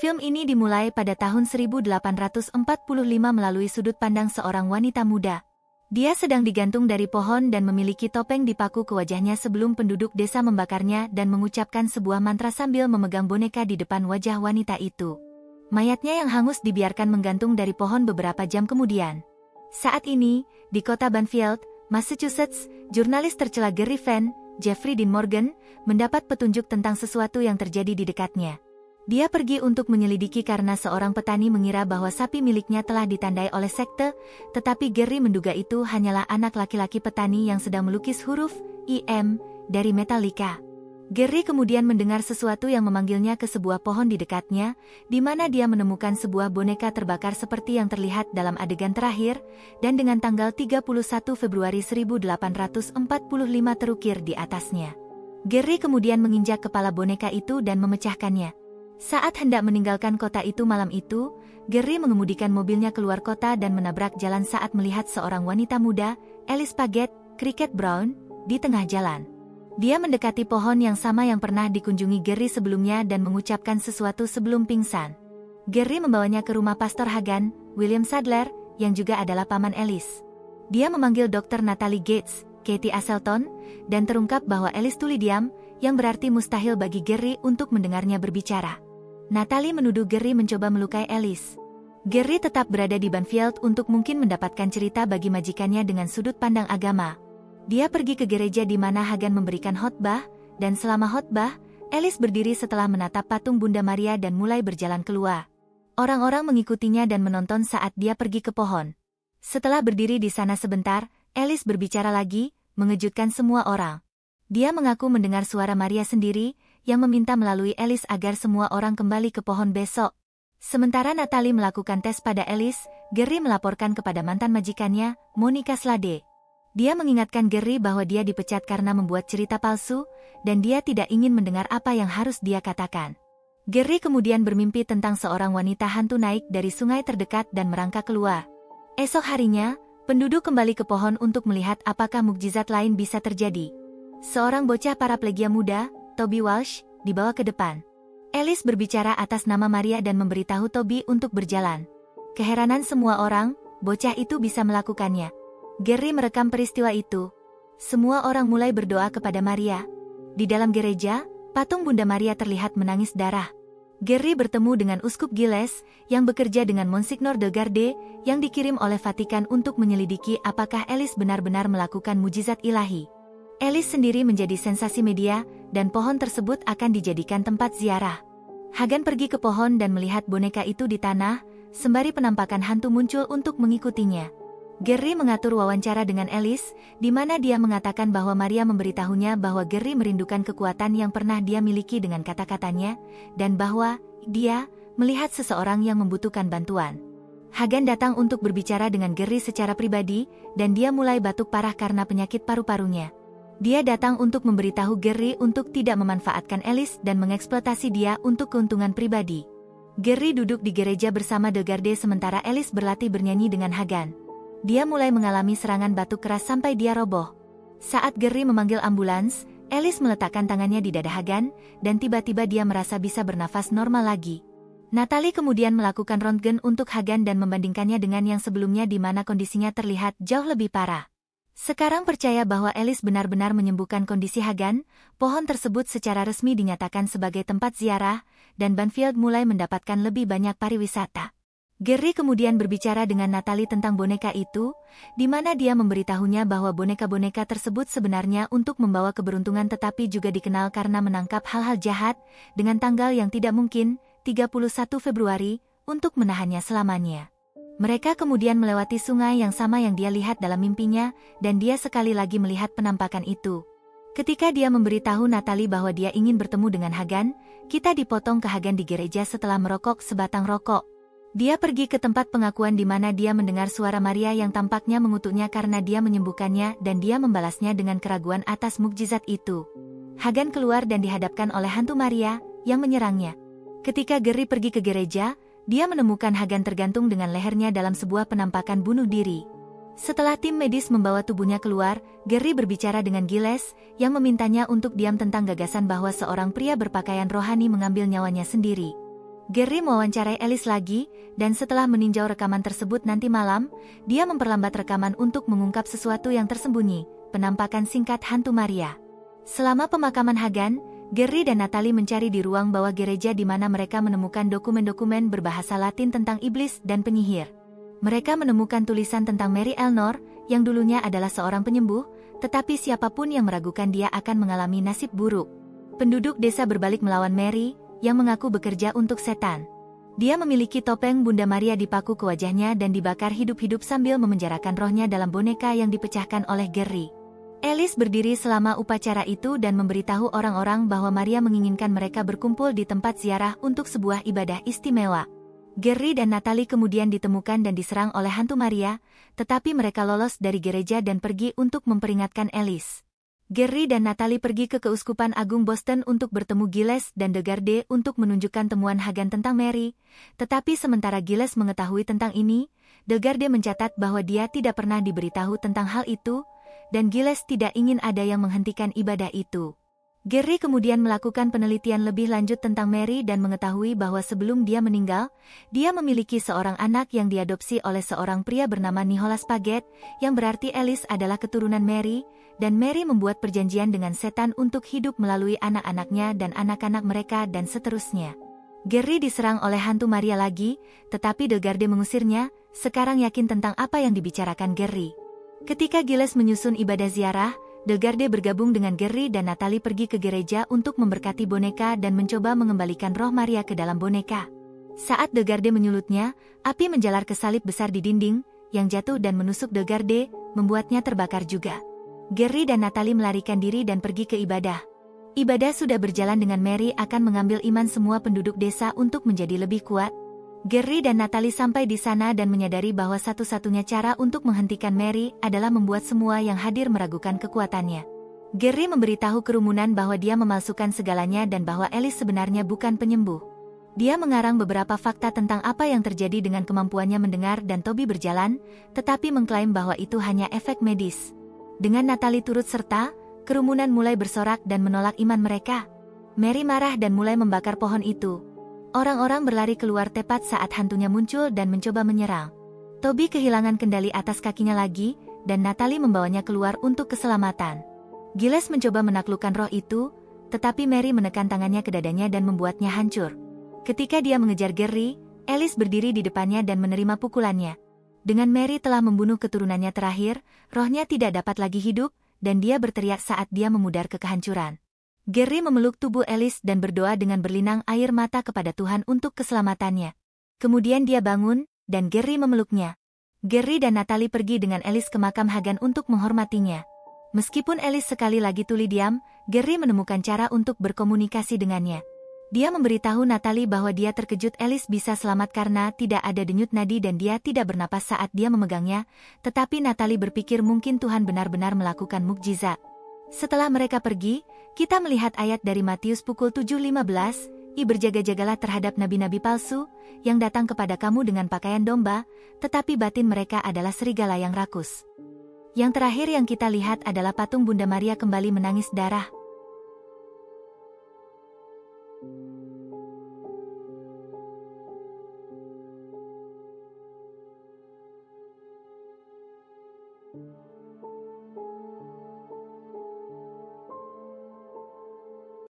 Film ini dimulai pada tahun 1845 melalui sudut pandang seorang wanita muda. Dia sedang digantung dari pohon dan memiliki topeng dipaku ke wajahnya sebelum penduduk desa membakarnya dan mengucapkan sebuah mantra sambil memegang boneka di depan wajah wanita itu. Mayatnya yang hangus dibiarkan menggantung dari pohon beberapa jam kemudian. Saat ini, di kota Banfield, Massachusetts, jurnalis tercela Gary Van, Jeffrey Dean Morgan, mendapat petunjuk tentang sesuatu yang terjadi di dekatnya. Dia pergi untuk menyelidiki karena seorang petani mengira bahwa sapi miliknya telah ditandai oleh sekte, tetapi Gary menduga itu hanyalah anak laki-laki petani yang sedang melukis huruf IM dari Metallica. Gary kemudian mendengar sesuatu yang memanggilnya ke sebuah pohon di dekatnya, di mana dia menemukan sebuah boneka terbakar seperti yang terlihat dalam adegan terakhir, dan dengan tanggal 31 Februari 1845 terukir di atasnya. Gary kemudian menginjak kepala boneka itu dan memecahkannya. Saat hendak meninggalkan kota itu malam itu, Gary mengemudikan mobilnya keluar kota dan menabrak jalan saat melihat seorang wanita muda, Alice Paget, Cricket Brown, di tengah jalan. Dia mendekati pohon yang sama yang pernah dikunjungi Gary sebelumnya dan mengucapkan sesuatu sebelum pingsan. Gary membawanya ke rumah Pastor Hagan, William Sadler, yang juga adalah paman Alice. Dia memanggil Dr. Natalie Gates, Katie Aselton, dan terungkap bahwa Alice tuli diam, yang berarti mustahil bagi Gary untuk mendengarnya berbicara. Natalie menuduh Gary mencoba melukai Alice. Gary tetap berada di Banfield untuk mungkin mendapatkan cerita bagi majikannya dengan sudut pandang agama. Dia pergi ke gereja di mana Hagan memberikan khotbah, dan selama khotbah, Alice berdiri setelah menatap patung Bunda Maria dan mulai berjalan keluar. Orang-orang mengikutinya dan menonton saat dia pergi ke pohon. Setelah berdiri di sana sebentar, Alice berbicara lagi, mengejutkan semua orang. Dia mengaku mendengar suara Maria sendiri, yang meminta melalui Alice agar semua orang kembali ke pohon besok. Sementara Natalie melakukan tes pada Alice, Gary melaporkan kepada mantan majikannya, Monica Slade. Dia mengingatkan Gary bahwa dia dipecat karena membuat cerita palsu, dan dia tidak ingin mendengar apa yang harus dia katakan. Gary kemudian bermimpi tentang seorang wanita hantu naik dari sungai terdekat dan merangkak keluar. Esok harinya, penduduk kembali ke pohon untuk melihat apakah mukjizat lain bisa terjadi. Seorang bocah paraplegia muda, Toby Walsh, dibawa ke depan. Alice berbicara atas nama Maria dan memberitahu Toby untuk berjalan. Keheranan semua orang, bocah itu bisa melakukannya. Gary merekam peristiwa itu. Semua orang mulai berdoa kepada Maria. Di dalam gereja, patung Bunda Maria terlihat menangis darah. Gary bertemu dengan Uskup Giles, yang bekerja dengan Monsignor de Garde, yang dikirim oleh Vatikan untuk menyelidiki apakah Alice benar-benar melakukan mujizat ilahi. Alice sendiri menjadi sensasi media, dan pohon tersebut akan dijadikan tempat ziarah. Hagan pergi ke pohon dan melihat boneka itu di tanah, sembari penampakan hantu muncul untuk mengikutinya. Gary mengatur wawancara dengan Alice, di mana dia mengatakan bahwa Maria memberitahunya bahwa Gary merindukan kekuatan yang pernah dia miliki dengan kata-katanya, dan bahwa dia melihat seseorang yang membutuhkan bantuan. Hagan datang untuk berbicara dengan Gary secara pribadi, dan dia mulai batuk parah karena penyakit paru-parunya. Dia datang untuk memberitahu Gary untuk tidak memanfaatkan Alice dan mengeksploitasi dia untuk keuntungan pribadi. Gary duduk di gereja bersama de Garde sementara Alice berlatih bernyanyi dengan Hagan. Dia mulai mengalami serangan batuk keras sampai dia roboh. Saat Gary memanggil ambulans, Alice meletakkan tangannya di dada Hagan, dan tiba-tiba dia merasa bisa bernafas normal lagi. Natalie kemudian melakukan röntgen untuk Hagan dan membandingkannya dengan yang sebelumnya di mana kondisinya terlihat jauh lebih parah. Sekarang percaya bahwa Alice benar-benar menyembuhkan kondisi Hagan, pohon tersebut secara resmi dinyatakan sebagai tempat ziarah, dan Banfield mulai mendapatkan lebih banyak pariwisata. Gary kemudian berbicara dengan Natalie tentang boneka itu, di mana dia memberitahunya bahwa boneka-boneka tersebut sebenarnya untuk membawa keberuntungan tetapi juga dikenal karena menangkap hal-hal jahat, dengan tanggal yang tidak mungkin, 31 Februari, untuk menahannya selamanya. Mereka kemudian melewati sungai yang sama yang dia lihat dalam mimpinya, dan dia sekali lagi melihat penampakan itu. Ketika dia memberitahu Natalie bahwa dia ingin bertemu dengan Hagan, kita dipotong ke Hagan di gereja setelah merokok sebatang rokok. Dia pergi ke tempat pengakuan di mana dia mendengar suara Maria yang tampaknya mengutuknya karena dia menyembuhkannya dan dia membalasnya dengan keraguan atas mukjizat itu. Hagan keluar dan dihadapkan oleh hantu Maria, yang menyerangnya. Ketika Gary pergi ke gereja, dia menemukan Hagan tergantung dengan lehernya dalam sebuah penampakan bunuh diri. Setelah tim medis membawa tubuhnya keluar, Gary berbicara dengan Giles, yang memintanya untuk diam tentang gagasan bahwa seorang pria berpakaian rohani mengambil nyawanya sendiri. Gary mewawancarai Alice lagi, dan setelah meninjau rekaman tersebut nanti malam, dia memperlambat rekaman untuk mengungkap sesuatu yang tersembunyi, penampakan singkat hantu Maria. Selama pemakaman Hagan, Gary dan Natalie mencari di ruang bawah gereja di mana mereka menemukan dokumen-dokumen berbahasa Latin tentang iblis dan penyihir. Mereka menemukan tulisan tentang Mary Elnor, yang dulunya adalah seorang penyembuh, tetapi siapapun yang meragukan dia akan mengalami nasib buruk. Penduduk desa berbalik melawan Mary, yang mengaku bekerja untuk setan. Dia memiliki topeng Bunda Maria dipaku ke wajahnya dan dibakar hidup-hidup sambil memenjarakan rohnya dalam boneka yang dipecahkan oleh Gary. Alice berdiri selama upacara itu dan memberitahu orang-orang bahwa Maria menginginkan mereka berkumpul di tempat ziarah untuk sebuah ibadah istimewa. Gary dan Natalie kemudian ditemukan dan diserang oleh hantu Maria, tetapi mereka lolos dari gereja dan pergi untuk memperingatkan Alice. Gary dan Natalie pergi ke Keuskupan Agung Boston untuk bertemu Giles dan DeGarde untuk menunjukkan temuan Hagan tentang Mary, tetapi sementara Giles mengetahui tentang ini, DeGarde mencatat bahwa dia tidak pernah diberitahu tentang hal itu, dan Giles tidak ingin ada yang menghentikan ibadah itu. Gary kemudian melakukan penelitian lebih lanjut tentang Mary dan mengetahui bahwa sebelum dia meninggal, dia memiliki seorang anak yang diadopsi oleh seorang pria bernama Nicholas Paget, yang berarti Alice adalah keturunan Mary, dan Mary membuat perjanjian dengan setan untuk hidup melalui anak-anaknya dan anak-anak mereka dan seterusnya. Gary diserang oleh hantu Maria lagi, tetapi DeGarde mengusirnya, sekarang yakin tentang apa yang dibicarakan Gary. Ketika Giles menyusun ibadah ziarah, DeGarde bergabung dengan Gary dan Natalie pergi ke gereja untuk memberkati boneka dan mencoba mengembalikan roh Maria ke dalam boneka. Saat DeGarde menyulutnya, api menjalar ke salib besar di dinding, yang jatuh dan menusuk DeGarde, membuatnya terbakar juga. Gary dan Natalie melarikan diri dan pergi ke ibadah. Ibadah sudah berjalan dengan Mary akan mengambil iman semua penduduk desa untuk menjadi lebih kuat. Gary dan Natalie sampai di sana dan menyadari bahwa satu-satunya cara untuk menghentikan Mary adalah membuat semua yang hadir meragukan kekuatannya. Gary memberitahu kerumunan bahwa dia memalsukan segalanya dan bahwa Alice sebenarnya bukan penyembuh. Dia mengarang beberapa fakta tentang apa yang terjadi dengan kemampuannya mendengar dan Toby berjalan, tetapi mengklaim bahwa itu hanya efek medis. Dengan Natalie turut serta, kerumunan mulai bersorak dan menolak iman mereka. Mary marah dan mulai membakar pohon itu. Orang-orang berlari keluar tepat saat hantunya muncul dan mencoba menyerang. Toby kehilangan kendali atas kakinya lagi, dan Natalie membawanya keluar untuk keselamatan. Giles mencoba menaklukkan roh itu, tetapi Mary menekan tangannya ke dadanya dan membuatnya hancur. Ketika dia mengejar Gary, Alice berdiri di depannya dan menerima pukulannya. Dengan Mary telah membunuh keturunannya terakhir, rohnya tidak dapat lagi hidup, dan dia berteriak saat dia memudar ke kehancuran. Gary memeluk tubuh Alice dan berdoa dengan berlinang air mata kepada Tuhan untuk keselamatannya. Kemudian dia bangun, dan Gary memeluknya. Gary dan Natalie pergi dengan Alice ke makam Hagan untuk menghormatinya. Meskipun Alice sekali lagi tuli diam, Gary menemukan cara untuk berkomunikasi dengannya. Dia memberitahu Natalie bahwa dia terkejut Alice bisa selamat karena tidak ada denyut nadi dan dia tidak bernapas saat dia memegangnya, tetapi Natalie berpikir mungkin Tuhan benar-benar melakukan mukjizat. Setelah mereka pergi, kita melihat ayat dari Matius pukul 7:15, berjaga-jagalah terhadap nabi-nabi palsu, yang datang kepada kamu dengan pakaian domba, tetapi batin mereka adalah serigala yang rakus. Yang terakhir yang kita lihat adalah patung Bunda Maria kembali menangis darah.